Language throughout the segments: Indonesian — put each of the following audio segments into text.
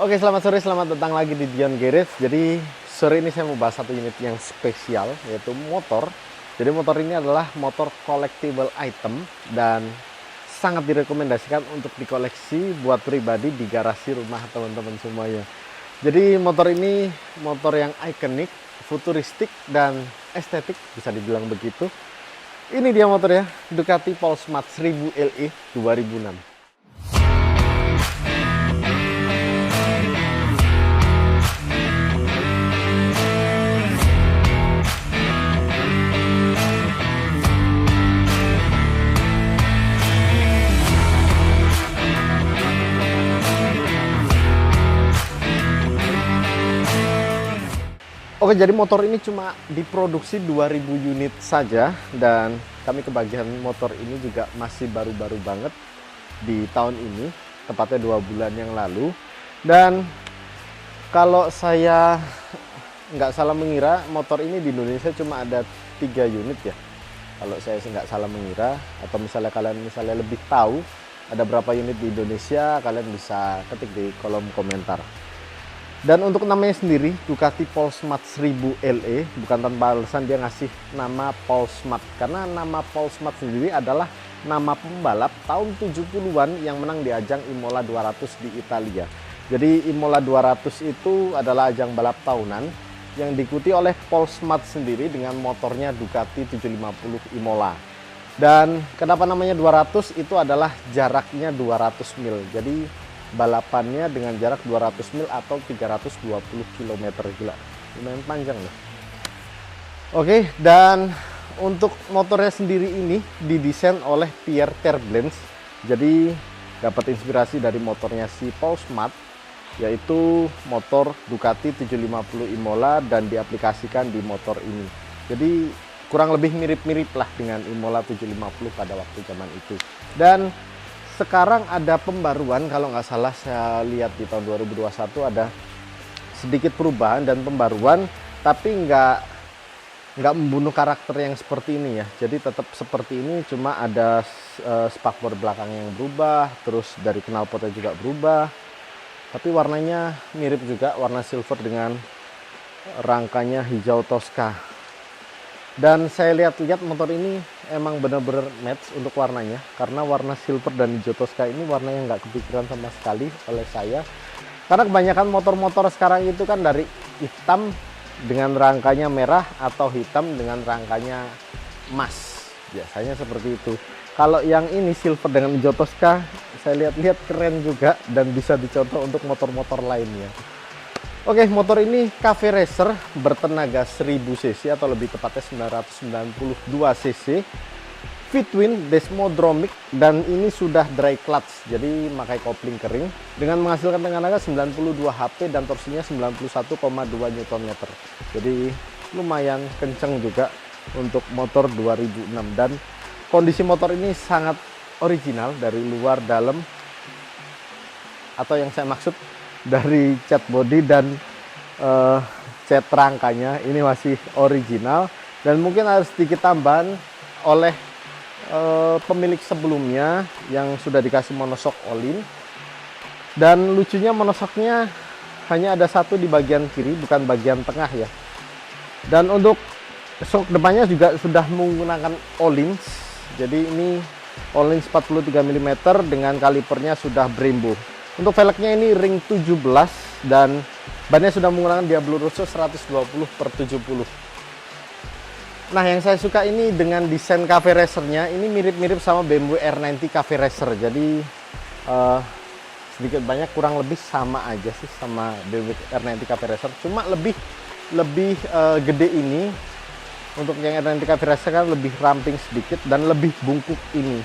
Oke, selamat sore, selamat datang lagi di Dion Garage. Jadi sore ini saya mau bahas satu unit yang spesial, yaitu motor. Jadi motor ini adalah motor collectible item dan sangat direkomendasikan untuk dikoleksi buat pribadi di garasi rumah teman-teman semuanya. Jadi motor ini motor yang ikonik, futuristik dan estetik, bisa dibilang begitu. Ini dia motornya, Ducati Polesmart 1000 LE 2006. Oke, jadi motor ini cuma diproduksi 2000 unit saja dan kami kebagian motor ini juga masih baru-baru banget di tahun ini, tepatnya 2 bulan yang lalu. Dan kalau saya nggak salah mengira, motor ini di Indonesia cuma ada 3 unit ya. Kalau saya nggak salah mengira, atau misalnya kalian lebih tahu ada berapa unit di Indonesia, kalian bisa ketik di kolom komentar. Dan untuk namanya sendiri, Ducati Polesmart 1000 LE, bukan tanpa alasan dia ngasih nama Polesmart. Karena nama Polesmart sendiri adalah nama pembalap tahun 70-an yang menang di ajang Imola 200 di Italia. Jadi Imola 200 itu adalah ajang balap tahunan yang diikuti oleh Polesmart sendiri dengan motornya Ducati 750 Imola. Dan kenapa namanya 200? Itu adalah jaraknya 200 mil. Jadi balapannya dengan jarak 200 mil atau 320 km. Gila, lumayan panjang loh. Oke, dan untuk motornya sendiri ini didesain oleh Pierre Terblanche. Jadi dapat inspirasi dari motornya si Polesmart, yaitu motor Ducati 750 Imola, dan diaplikasikan di motor ini. Jadi kurang lebih mirip-mirip lah dengan Imola 750 pada waktu zaman itu. Dan sekarang ada pembaruan, kalau nggak salah saya lihat di tahun 2021 ada sedikit perubahan dan pembaruan, tapi nggak membunuh karakter yang seperti ini ya. Jadi tetap seperti ini, cuma ada spakbor belakang yang berubah, terus dari knalpotnya juga berubah, tapi warnanya mirip juga, warna silver dengan rangkanya hijau Tosca. Dan saya lihat-lihat motor ini emang bener-bener match untuk warnanya, karena warna silver dan hijau Tosca ini warna yang nggak kepikiran sama sekali oleh saya. Karena kebanyakan motor-motor sekarang itu kan dari hitam dengan rangkanya merah atau hitam dengan rangkanya emas, biasanya seperti itu. Kalau yang ini silver dengan hijau Tosca, saya lihat-lihat keren juga dan bisa dicontoh untuk motor-motor lainnya. Oke, motor ini cafe racer bertenaga 1000 cc atau lebih tepatnya 992 cc, V-twin Desmodromic, dan ini sudah dry clutch, jadi memakai kopling kering dengan menghasilkan tenaga 92 HP dan torsinya 91,2 Nm. Jadi lumayan kenceng juga untuk motor 2006, dan kondisi motor ini sangat original dari luar dalam, atau yang saya maksud dari cat body dan cat rangkanya ini masih original, dan mungkin ada sedikit tambahan oleh pemilik sebelumnya yang sudah dikasih monoshock all-in. Dan lucunya monoshocknya hanya ada satu di bagian kiri, bukan bagian tengah ya. Dan untuk shock depannya juga sudah menggunakan all-in, jadi ini all-in 43 mm dengan kalipernya sudah Brembo. Untuk velgnya ini ring 17 dan bannya sudah menggunakan Diablo Rosso 120/70. Nah, yang saya suka ini dengan desain cafe racernya, ini mirip-mirip sama BMW R90 cafe racer. Jadi sedikit banyak kurang lebih sama aja sih sama BMW R90 cafe racer, cuma lebih gede ini. Untuk yang R90 cafe racer kan lebih ramping sedikit dan lebih bungkuk ini.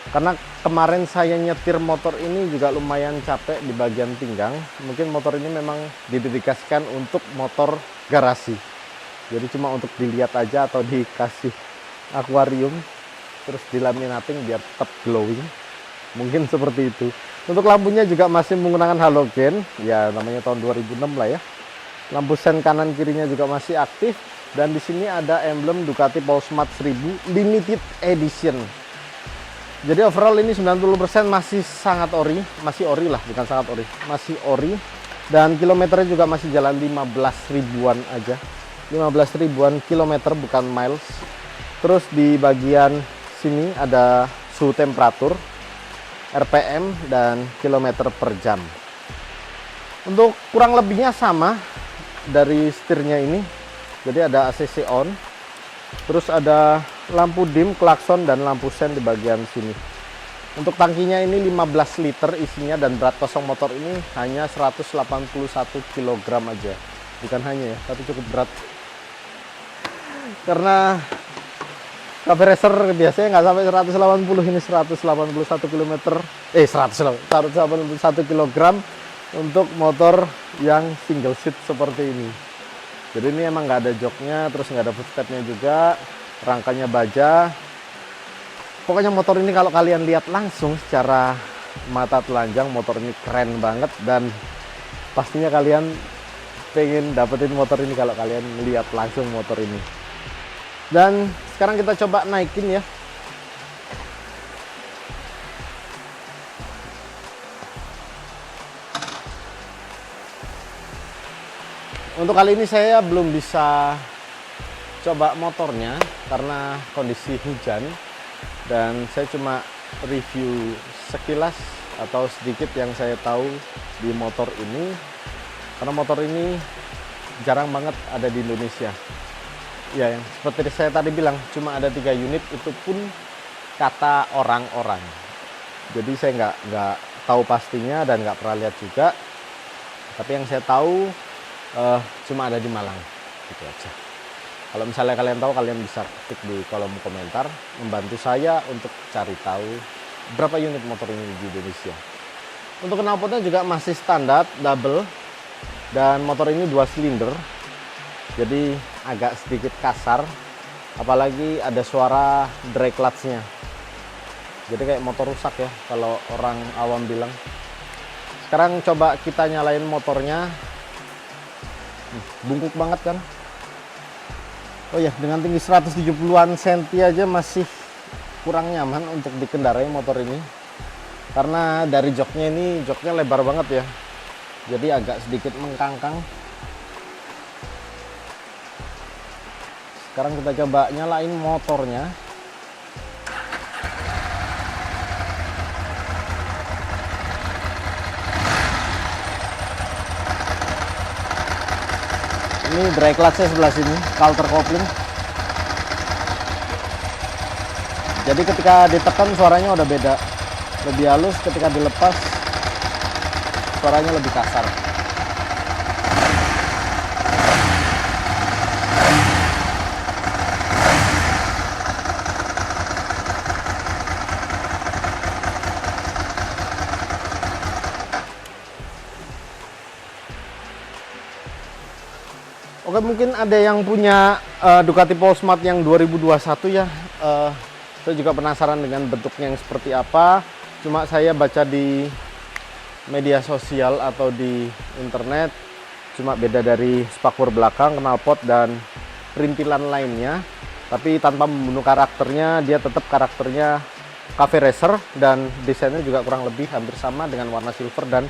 Karena kemarin saya nyetir motor ini juga lumayan capek di bagian pinggang. Mungkin motor ini memang didedikasikan untuk motor garasi. Jadi cuma untuk dilihat aja atau dikasih akuarium terus dilaminating biar tetap glowing. Mungkin seperti itu. Untuk lampunya juga masih menggunakan halogen. Ya namanya tahun 2006 lah ya. Lampu sen kanan kirinya juga masih aktif. Dan di sini ada emblem Ducati Polesmart 1000 Limited Edition. Jadi overall ini 90% masih sangat ori, masih ori lah, bukan sangat ori, masih ori. Dan kilometernya juga masih jalan 15 ribuan aja. 15 ribuan kilometer, bukan miles. Terus di bagian sini ada suhu temperatur, RPM, dan kilometer per jam. Untuk kurang lebihnya sama dari setirnya ini. Jadi ada ACC on. Terus ada lampu dim, klakson, dan lampu sen di bagian sini. Untuk tangkinya ini 15 liter isinya, dan berat kosong motor ini hanya 181 kg aja. Bukan hanya ya, tapi cukup berat. Karena Cafe Racer biasanya nggak sampai 180, ini 181 km. 181 kg untuk motor yang single seat seperti ini. Jadi ini emang nggak ada joknya, terus nggak ada footstepnya juga, rangkanya baja. Pokoknya motor ini kalau kalian lihat langsung secara mata telanjang, motor ini keren banget, dan pastinya kalian pengen dapetin motor ini kalau kalian lihat langsung motor ini. Dan sekarang kita coba naikin ya. Untuk kali ini saya belum bisa coba motornya karena kondisi hujan, dan saya cuma review sekilas atau sedikit yang saya tahu di motor ini, karena motor ini jarang banget ada di Indonesia. Ya, yang seperti saya tadi bilang, cuma ada 3 unit, itu pun kata orang-orang. Jadi saya nggak tahu pastinya dan nggak pernah lihat juga. Tapi yang saya tahu cuma ada di Malang, gitu aja. Kalau misalnya kalian tahu, kalian bisa ketik di kolom komentar, membantu saya untuk cari tahu berapa unit motor ini di Indonesia. Untuk knalpotnya juga masih standar double, dan motor ini 2 silinder. Jadi agak sedikit kasar, apalagi ada suara drag clutch-nya. Jadi kayak motor rusak ya kalau orang awam bilang. Sekarang coba kita nyalain motornya. Bungkuk banget kan. Oh ya, dengan tinggi 170-an cm aja masih kurang nyaman untuk dikendarai motor ini. Karena dari joknya lebar banget ya. Jadi agak sedikit mengkangkang. Sekarang kita coba nyalain motornya. Ini brake clutch-nya sebelah sini, coulter coupling. Jadi ketika ditekan suaranya udah beda, lebih halus. Ketika dilepas suaranya lebih kasar. Oke, mungkin ada yang punya Ducati Polesmart yang 2021 ya. Saya juga penasaran dengan bentuknya yang seperti apa. Cuma saya baca di media sosial atau di internet, cuma beda dari spakbor belakang, knalpot, dan perintilan lainnya. Tapi tanpa membunuh karakternya, dia tetap karakternya Cafe Racer, dan desainnya juga kurang lebih hampir sama dengan warna silver dan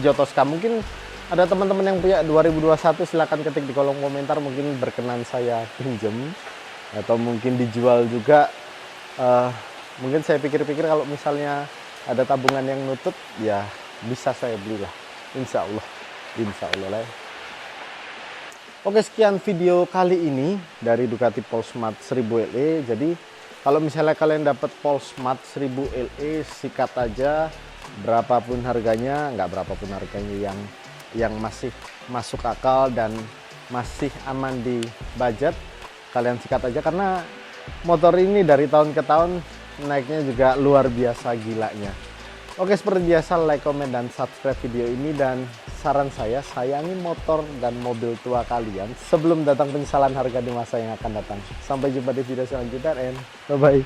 hijau Tosca. Mungkin ada teman-teman yang punya 2021, silahkan ketik di kolom komentar, mungkin berkenan saya pinjem atau mungkin dijual juga. Mungkin saya pikir-pikir kalau misalnya ada tabungan yang nutut, ya bisa saya belilah, insya Allah lah. Oke, sekian video kali ini dari Ducati Polesmart 1000 LE. Jadi kalau misalnya kalian dapat Polesmart 1000 LE, sikat aja, berapapun harganya, nggak berapapun harganya, yang masih masuk akal dan masih aman di budget, kalian sikat aja, karena motor ini dari tahun ke tahun naiknya juga luar biasa gilanya. Oke, seperti biasa, like, komen, dan subscribe video ini, dan saran saya, sayangi motor dan mobil tua kalian sebelum datang penyesalan harga di masa yang akan datang. Sampai jumpa di video selanjutnya, and bye-bye.